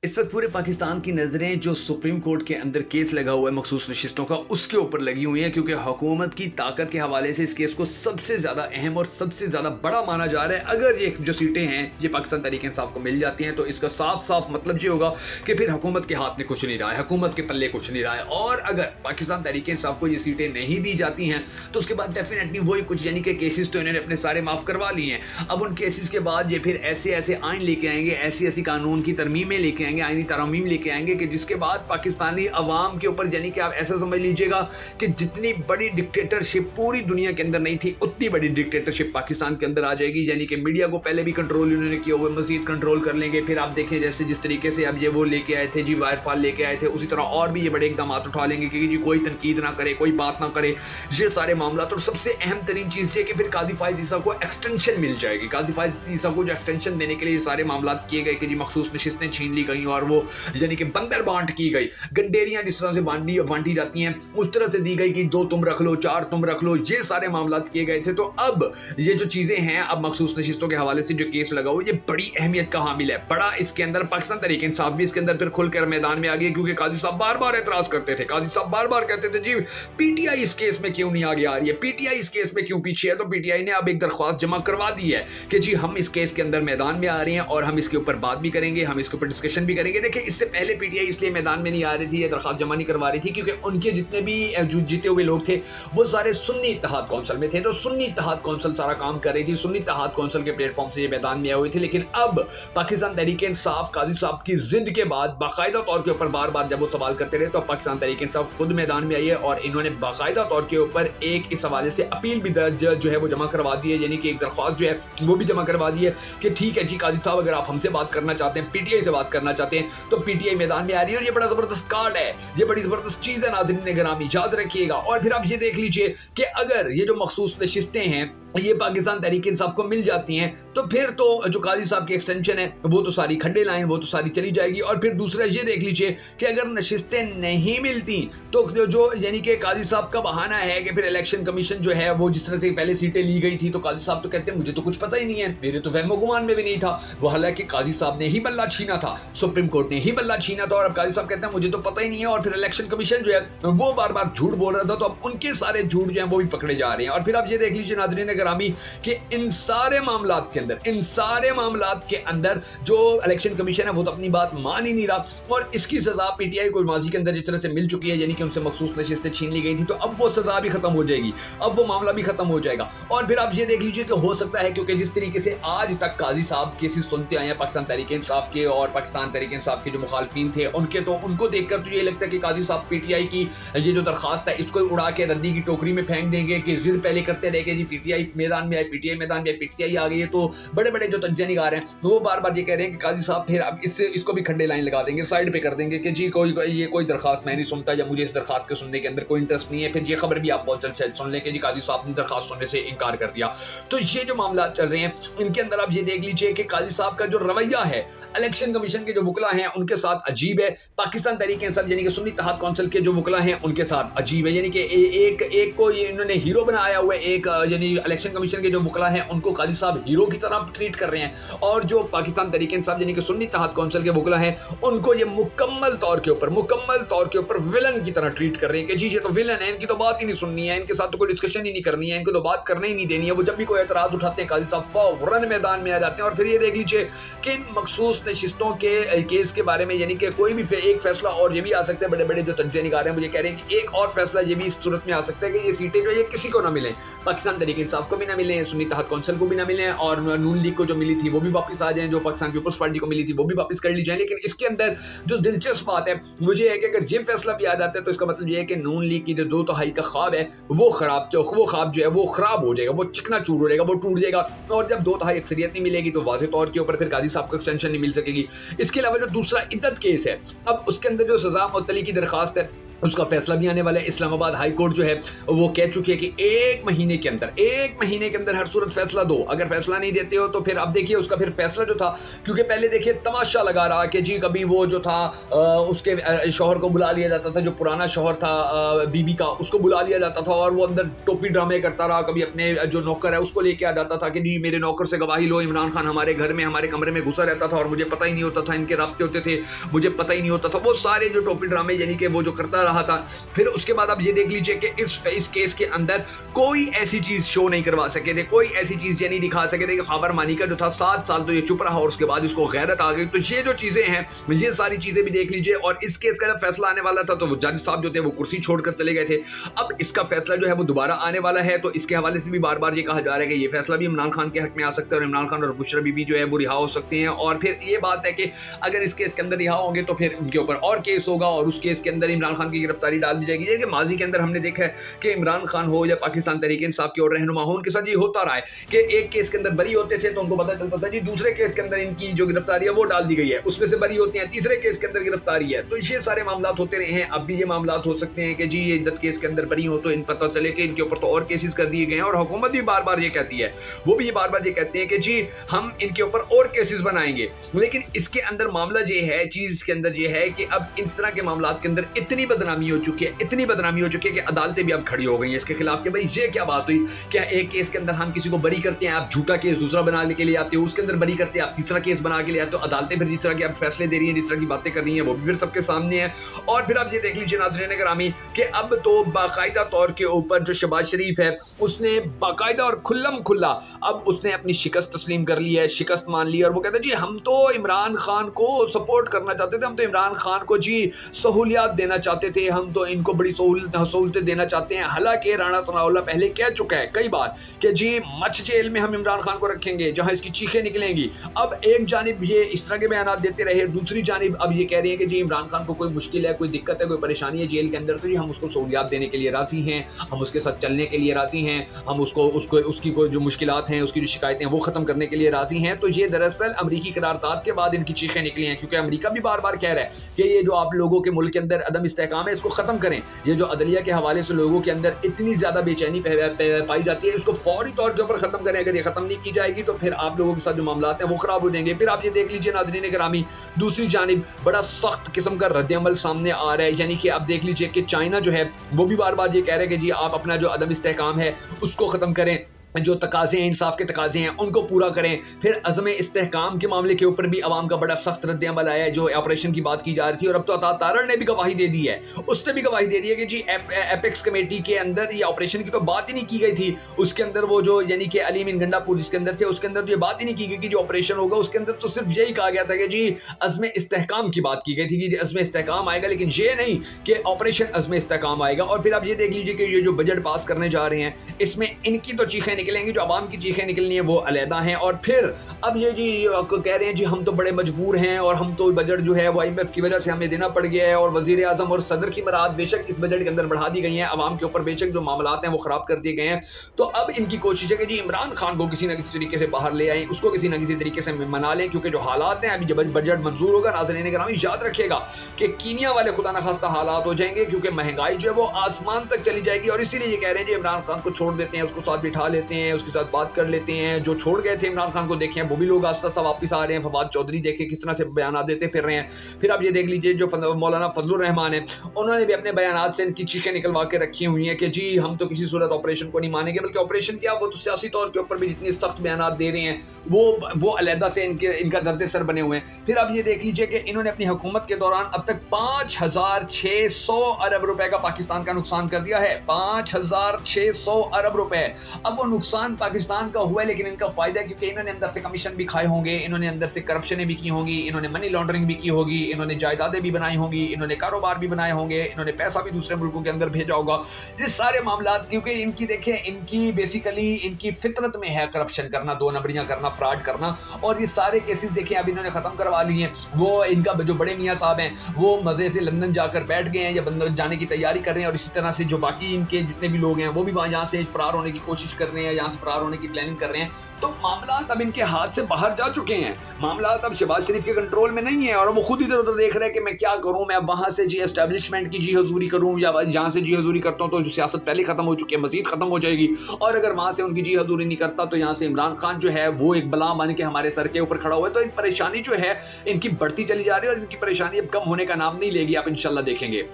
इस वक्त पूरे पाकिस्तान की नज़रें जो सुप्रीम कोर्ट के अंदर केस लगा हुआ है मखसूस नशिस्तों का, उसके ऊपर लगी हुई है, क्योंकि हुकूमत की ताकत के हवाले से इस केस को सबसे ज़्यादा अहम और सबसे ज़्यादा बड़ा माना जा रहा है। अगर ये जो सीटें हैं ये पाकिस्तान तहरीक इंसाफ को मिल जाती हैं तो इसका साफ साफ मतलब ये होगा कि फिर हुकूमत के हाथ में कुछ नहीं रहा है, हुकूमत के पल्ले कुछ नहीं रहा है। और अगर पाकिस्तान तहरीक इंसाफ को ये सीटें नहीं दी जाती हैं तो उसके बाद डेफिनेटली वही कुछ यानी कि केसेस तो इन्होंने अपने सारे माफ़ करवा लिए हैं। अब उन केसेस के बाद ये फिर ऐसे ऐसे आइन लेके आएंगे, ऐसी ऐसी कानून की तरमीमें लेके आएंगे, आइनी तरमीम लेके आएंगे कि जिसके बाद पाकिस्तानी अवाम के ऊपर यानी कि आप ऐसा समझ लीजिएगा कि जितनी बड़ी डिक्टेटरशिप पूरी दुनिया के अंदर नहीं थी उतनी बड़ी डिक्टेटरशिप पाकिस्तान के अंदर आ जाएगी। यानी कि मीडिया को पहले भी कंट्रोल उन्होंने किया हुआ, मजीद कंट्रोल कर लेंगे। फिर आप देखें जैसे जिस तरीके से अब ये वो लेके आए थे जी, वायरफॉल लेके आए थे, उसी तरह और भी ये बड़े इकदाम उठा लेंगे कि जी कोई तनकीद ना करे, कोई बात ना करे, ये सारे मामला। और सबसे अहम तरीन चीज़ ये कि फिर काजी फाइज ईसा को एक्सटेंशन मिल जाएगी। काजी फाइज ईसा को जो एक्सटेंशन देने के लिए सारे मामला किए गए कि जी मखसूस नशिस्तें छीन ली गई और वो यानी कि बंदर बांट की गई, गंडेरियां जिस तरह से बांटी जाती हैं उस तरह से दी गई कि 2 तुम रख लो, 4 तुम रख लो, ये सारे मामला किए गए थे। तो अब ये जो चीजें हैं, अब मखसूस नशिस्तों के हवाले से जो केस लगा हुआ, ये बड़ी अहमियत का हामिल है। बड़ा इसके अंदर पाकिस्तान तहरीक इंसाफ भी इसके अंदर फिर खुलकर मैदान में आ गई, क्योंकि काजी साहब बार बार एतराज करते थे, काजी साहब बार बार कहते थे जी पीटीआई इस केस में क्यों नहीं आगे आ रही है, पीटीआई इस केस में क्यों पीछे है। तो पीटीआई ने अब एक दरख्वास्त जमा करवा दी है कि जी हम इस केस के अंदर मैदान में आ रहे हैं और हम इसके ऊपर बात भी करेंगे, हम इसके ऊपर डिस्कशन भी करेंगे। देखिए इससे पहले पीटीआई इसलिए मैदान में नहीं आ रही थी, ये दरख्वास्त जमा नहीं करवा रही थी क्योंकि उनके जितने भी जो जीते हुए लोग थे वो सारे सुन्नी इत्तेहाद कौंसिल में थे। तो सुन्नी इत्तेहाद कौंसिल सारा काम कर रही थी, सुन्नी इत्तेहाद कौंसिल के प्लेटफॉर्म से ये मैदान में आए हुए थे। लेकिन अब पाकिस्तान तहरीक इंसाफ काजी साहब की जिद के बाद बाकायदा तौर के ऊपर बार बार जब वो सवाल करते रहे तो पाकिस्तान तहरीक इंसाफ खुद मैदान में आई है और इन्होंने बाकायदा तौर के ऊपर एक इस हवाले से अपील भी जो है वो जमा करवा दी है, यानी कि एक दरख्वास्त जो है वो भी जमा करवा दी है कि ठीक है जी काजी साहब अगर आप हमसे बात करना चाहते हैं, पीटीआई से बात करना चाहते हैं तो पीटीआई मैदान में आ रही है। और ये बड़ा जबरदस्त कार्ड है, ये बड़ी जबरदस्त चीज है, नाज़रीन गिरामी याद रखिएगा। और फिर आप ये देख लीजिए कि अगर ये जो मखसूस नशिस्तें हैं ये पाकिस्तान तहरीक इंसाफ को मिल जाती हैं तो फिर तो जो काजी साहब की एक्सटेंशन है वो तो सारी खड्डे लाइन, वो तो सारी चली जाएगी। और फिर दूसरा ये देख लीजिए कि अगर नशिस्तें नहीं मिलती तो जो यानी कि काजी साहब का बहाना है कि फिर इलेक्शन कमीशन जो है वो जिस तरह से पहले सीटें ली गई थी तो काजी साहब तो कहते हैं मुझे तो कुछ पता ही नहीं है, मेरे तो वहमो गुमान में भी नहीं था। वो हालांकि काजी साहब ने ही बल्ला छीना था, सुप्रीम कोर्ट ने ही बल्ला छीना था और अब काजी साहब कहते हैं मुझे तो पता ही नहीं है। और फिर इलेक्शन कमीशन जो है वो बार बार झूठ बोल रहा था तो अब उनके सारे झूठ जो है वो भी पकड़े जा रहे हैं। और फिर आप ये देख लीजिए नाज़रीन गिरामी कि इन सारे मामलात के अंदर जो इलेक्शन कमीशन है वो तो अपनी बात मान ही नहीं रहा और इसकी सजा पीटीआई को माजी के अंदर जिस तरह से मिल चुकी है, यानी कि उनसे मखसूस नशिस्तें छीन ली गई थी, तो अब वो सजा भी खत्म हो जाएगी, अब वो मामला भी खत्म हो जाएगा। और फिर आप ये देख लीजिए कि हो सकता है क्योंकि जिस तरीके से आज तक काजी साहब केसेस सुनते आए हैं पाकिस्तान तहरीक इंसाफ के और पाकिस्तान तहरीक इंसाफ के जो मुखालफिन थे उनके, तो उनको देखकर तो ये लगता है कि काजी साहब पीटीआई की ये जो दरखास्त है इसको उड़ा के रद्दी की टोकरी में फेंक देंगे कि जिद पहले करते रहे कि जी पीटीआई मैदान में आए, पीटीआई मैदान में, पीटीआई आ गई है। तो बड़े बड़े जो तज्जिया निगार हैं वो बार बार ये कह रहे हैं कि काजी साहब फिर अब इसको भी खड्डे लाइन लगा देंगे, साइड पे कर देंगे कि जी कोई दरखास्त मैं नहीं सुनता या मुझे इस दरखास्त के सुनने के अंदर कोई इंटरेस्ट नहीं है। फिर ये खबर भी आप बहुत जल्द सुन लें कि जी काजी साहब ने दरखास्त सुनने से इनकार कर दिया। तो ये जो मामला चल रहे हैं इनके अंदर आप ये देख लीजिए कि काजी साहब का जो रवैया है इलेक्शन कमीशन के जो वकला हैं उनके साथ अजीब है, पाकिस्तान तहरीक इंसाफ यानी कि सुन्नी इत्तेहाद कौंसिल के जो वकला हैं उनके साथ अजीब है। यानी कि एक को इन्होंने हीरो बनाया हुआ है, एक यानी इलेक्शन कमीशन के जो वकला हैं उनको काजी साहब हीरो की तरह ट्रीट कर रहे हैं और जो पाकिस्तान तहरीक इंसाफ यानी कि सुन्नी इत्तेहाद कौंसिल के वकला हैं उनको ये मुकम्मल तौर के ऊपर विलन की तरह ट्रीट कर रहे हैं कि जी ये तो विलन है, इनकी तो बात ही नहीं सुननी है, इनके साथ तो कोई डिस्कशन ही नहीं करनी है, इनको तो बात करने ही नहीं देनी है। वो जब भी कोई एतराज उठाते हैं काजी साहब फौरन मैदान में आ जाते हैं। और फिर ये देख लीजिए कि इन मखसूस नशिस्तों के केस के बारे में यानी कि कोई भी एक फैसला और ये भी आ सकता है, बड़े बड़े जो तज्जिया निगार हैं मुझे कह रहे हैं कि एक और फैसला ये भी इस सूरत में आ सकता है कि ये सीटें जो ये किसी को ना मिले, पाकिस्तान तहरीक इंसाफ को भी ना मिले, सुन्नी इत्तेहाद कौंसिल को भी ना मिले और नून लीग को जो मिली थी वो भी वापस आ जाए, जो पाकिस्तान पीपल्स पार्टी को मिली थी वो भी वापस कर ली जाए। लेकिन इसके अंदर जो दिलचस्प बात है मुझे है कि अगर ये फैसला भी आ जाता है तो इसका मतलब ये है कि नून लीग की जो 2 तिहाई का ख्वाब है वो ख्वाब जो है वो खराब हो जाएगा, वो चिकना चूर हो जाएगा, वो टूट जाएगा। और जब 2 तिहाई अक्सरियत नहीं मिलेगी तो वाज़ेह तौर के ऊपर फिर काजी साहब को एक्सटेंशन नहीं मिल सकेगी। इसके अलावा जो दूसरा इद्दत केस है अब उसके अंदर जो सजा मुअत्तली की दरखास्त है उसका फैसला भी आने वाला है। इस्लामाबाद हाई कोर्ट जो है वो कह चुकी है कि एक महीने के अंदर हर सूरत फैसला दो। अगर फैसला नहीं देते हो तो फिर अब देखिए उसका फिर फैसला जो था, क्योंकि पहले देखिए तमाशा लगा रहा कि जी कभी वो जो था उसके शौहर को बुला लिया जाता था, जो पुराना शौहर था बीबी का, उसको बुला लिया जाता था और वो अंदर टोपी ड्रामे करता रहा। कभी अपने जो नौकर है उसको लेके आ जाता था कि जी मेरे नौकर से गवाही लो, इमरान खान हमारे घर में हमारे कमरे में घुसा रहता था और मुझे पता ही नहीं होता था, इनके राब्ते होते थे, मुझे पता ही नहीं होता था। वो सारे जो टोपी ड्रामे यानी कि वो जो करता रहा था। फिर उसके बाद आप ये देख लीजिए कि इस केस के अंदर कोई ऐसी चीज शो नहीं करवा सके थे, कोई ऐसी चीज ये नहीं दिखा सके थे कि खबर मानी का जो था 7 साल तो ये चुप रहा और उसके बाद इसको गैरत आ गई। तो ये जो चीजें हैं ये सारी चीजें भी देख लीजिए। और इस केस का जब फैसला आने वाला था तो वो जज साहब जो थे वो कुर्सी छोड़कर चले गए थे। अब इसका फैसला जो है वो दोबारा आने वाला है। तो इसके हवाले से भी बार बार ये कहा जा रहा है कि ये फैसला भी इमरान खान के हक में आ सकता है और इमरान खान और बुशरा बीबी जो है वो रिहा हो सकते हैं। और फिर ये बात है कि अगर इस केस के अंदर रिहा होंगे तो फिर उनके ऊपर और केस होगा और उस केस के अंदर इमरान खान की गिरफ्तारी डाल दी जाएगी। माजी के अंदर हमने देखा है कि इमरान खान हो या पाकिस्तान तहरीक इंसाफ के और रहनुमा हो, उनके साथ ये होता रहा है कि एक केस के अंदर बरी होते थे तो उनको पता चलता था जी दूसरे केस के अंदर इनकी जो गिरफ्तारी है वो डाल दी गई है, उसमें से बरी होते हैं, तीसरे केस के अंदर गिरफ्तारी है। तो ये सारे मामला होते रहे हैं। अब भी ये मामला हो सकते हैं कि जी ये इद्दत केस के अंदर बरी हो तो इन पता चले कि इनके ऊपर तो और केसेस कर दिए गए हैं। और हुकूमत भी बार बार ये कहती है, वो भी बार बार ये कहते हैं कि जी हम इनके ऊपर और केसेस बनाएंगे। लेकिन इसके अंदर मामला ये है, चीज के अंदर ये है कि अब इस तरह के मामला के अंदर इतनी बदनामी हो चुकी है, इतनी बदनामी हो चुकी है कि अदालतें भी अब खड़ी हो गई हैं इसके खिलाफ कि भाई ये क्या बात हुई। क्या एक केस के अंदर हम किसी को बरी करते हैं, आप झूठा केस दूसरा बनाने के लिए आते हो, उसके अंदर बरी करते हैं, आप तीसरा केस बना के लिए आते हो। अदालतें फिर जिस तरह के आप फैसले दे रही हैं, जिस तरह की बातें कर रही हैं, वो भी फिर सबके सामने है। और फिर आप ये देख लीजिए नाज़रीन ग्रामी कि अब तो बाकायदा तौर के ऊपर जो शहबाज शरीफ है उसने बाकायदा और खुल्लम खुल्ला अब उसने अपनी शिकस्त तस्लीम कर ली है, शिकस्त मान ली। और वो कहते हैं जी हम तो इमरान खान को सपोर्ट करना चाहते थे, हम तो इमरान खान को जी सहूलियात देना चाहते थे, हम तो इनको बड़ी सहूलतें देना चाहते हैं। हालांकि राणा सनाउल्लाह पहले कह चुका है कई बार कि जी मच जेल में हम इमरान खान को रखेंगे जहां इसकी चीखें निकलेंगी। अब एक जानिब ये इस तरह के बयान देते रहे, दूसरी जानिब अब ये कह रही है कि जी इमरान खान को कोई मुश्किल है, कोई दिक्कत है, कोई परेशानी है जेल के अंदर, तो जी हम उसको सहूलियात देने के लिए राजी हैं, हम उसके साथ चलने के लिए राजी हैं, हम उसकी कोई जो मुश्किलात हैं, उसकी जो शिकायतें हैं वो ख़त्म करने के लिए राजी हैं। तो ये दरअसल अमरीकी करारदाद के बाद इनकी चीखें निकली हैं, क्योंकि अमरीका भी बार बार कह रहा है कि ये जो आप लोगों के मुल्क के अंदर अदम इस्तेहकाम है इसको ख़त्म करें। ये जो अदलिया के हवाले से लोगों के अंदर इतनी ज़्यादा बेचैनी पाई जाती है, इसको फौरी तौर के ऊपर ख़त्म करें। अगर ये ख़त्म नहीं की जाएगी तो फिर आप लोगों के साथ जो मामला हैं वो ख़राब हो जाएंगे। फिर आप ये देख लीजिए नाज़रीन गिरामी, दूसरी जानिब बड़ा सख्त किस्म का रद्द-ए-अमल सामने आ रहा है। यानी कि आप देख लीजिए कि चाइना जो है वो भी बार बार ये कह रहा है कि जी आप अपना जो अदम इस्तेहकाम है उसको ख़त्म करें, जो तकाज़े हैं, इंसाफ के तकाज़े हैं उनको पूरा करें। फिर अज़म इस्तेहकाम के मामले के ऊपर भी अवाम का बड़ा सख्त रद्द-ए-अमल आया है, जो ऑपरेशन की बात की जा रही थी। और अब तो अता तारड़ ने भी गवाही दे दी है, उसने भी गवाही दे दी है कि जी एपेक्स कमेटी के अंदर ये ऑपरेशन की तो बात ही नहीं की गई थी। उसके अंदर वो जो यानी कि अली मीन गंडापुर जिसके अंदर थे, उसके अंदर जो बात ही नहीं की गई कि जो ऑपरेशन होगा उसके अंदर तो सिर्फ यही कहा गया था कि जी अज़म इस्तेहकाम की बात की गई थी कि अज़म इस्तेहकाम आएगा, लेकिन ये नहीं कि ऑपरेशन अज़म इस्तेहकाम आएगा। और फिर आप ये देख लीजिए कि ये जो बजट पास करने जा रहे हैं इसमें इनकी तो चीखें निकलेंगी, जो आवाम की चीखें निकलनी है वो अलहदा हैं। और फिर अब ये जी कह रहे हैं जी हम तो बड़े मजबूर हैं और हम तो बजट जो है वो IMF की वजह से हमें देना पड़ गया है, और वजीर आजम और सदर की मराद बेशक इस बजट के अंदर बढ़ा दी गई हैं, आवाम के ऊपर बेशक जो मामलात हैं वो ख़राब कर दिए गए हैं। तो अब इनकी कोशिश है कि जी इमरान खान को किसी न किसी तरीके से बाहर ले आएँ, उसको किसी न किसी तरीके से मना लें, क्योंकि जो हालात हैं अभी जब बजट मंजूर होगा नाज़रीन गिरामी याद रखिएगा कि कीनिया वाले खुदा न खास्ता हालात हो जाएंगे, क्योंकि महंगाई जो है वो आसमान तक चली जाएगी। और इसीलिए ये कह रहे हैं जी इमरान खान को छोड़ देते हैं, उसको साथ बिठा लेते हैं, उसके साथ बात कर लेते हैं। जो छोड़ गए थे इमरान खान को देखें वो भी लोग आस्ता आस्ता वापस आ रहे हैं। फवाद चौधरी देखें किस तरह से बयान देते फिर रहे हैं। फिर आप ये देख लीजिए जो मौलाना फजलुर रहमान है, उन्होंने भी अपने बयान से इनकी चीखें निकलवा के रखी हुई हैं कि जी हम तो किसी सूरत ऑपरेशन को नहीं मानेंगे, बल्कि ऑपरेशन क्या वो तो सियासी तौर के ऊपर भी जितनी सख्त बयान दे रहे हैं वो अलहदा से इनका दर्द सर बने हुए हैं। फिर आप ये देख लीजिए कि इन्होंने अपनी हुकूमत के दौरान अब तक 5,600 अरब रुपए का पाकिस्तान का नुकसान कर दिया है, 5,600 अरब रुपए। अब वो नुकसान पाकिस्तान का हुआ है, लेकिन इनका फायदा है क्योंकि इन्होंने अंदर से कमीशन भी खाए होंगे, इन्होंने अंदर से करप्शन भी की होंगी, इन्होंने मनी लॉन्ड्रिंग भी की होगी, इन्होंने जायदादें भी बनाई होंगी, इन्होंने कारोबार भी बनाए होंगे, इन्होंने पैसा भी दूसरे मुल्कों के अंदर भेजा होगा। ये सारे मामला क्योंकि इनकी देखें इनकी बेसिकली इनकी फितरत में है करप्शन करना, दो नंबरियां करना, फ्रॉड करना। और ये सारे केसेस देखें अब इन्होंने खत्म करवा लिए हैं। वो इनका जो बड़े मियाँ साहब हैं वो मजे से लंदन जाकर बैठ गए हैं या जाने की तैयारी कर रहे हैं, और इसी तरह से जो बाकी इनके जितने भी लोग हैं वो भी यहाँ से फरार होने की कोशिश कर रहे हैं, यहाँ से फरार होने की प्लानिंग कर रहे हैं, तो मामला अब इनके हाथ से बाहर जा चुके हैं। मामला अब शहबाज शरीफ के कंट्रोल में नहीं है और वो खुद इधर उधर देख रहे हैं कि मैं क्या करूं, मैं अब वहां से जी एस्टैब्लिशमेंट की जी हजूरी करूं या यहाँ से जी हजूरी करता हूं तो जो सियासत पहले खत्म हो चुकी है मजीद खत्म हो जाएगी, और अगर वहां से उनकी जी हजूरी नहीं करता तो यहाँ से इमरान खान जो है वो एक बला बन के हमारे सर के ऊपर खड़ा हुआ है। तो इन परेशानी जो है इनकी बढ़ती चली जा रही है और इनकी परेशानी अब कम होने का नाम नहीं लेगी, आप इंशाल्लाह देखेंगे।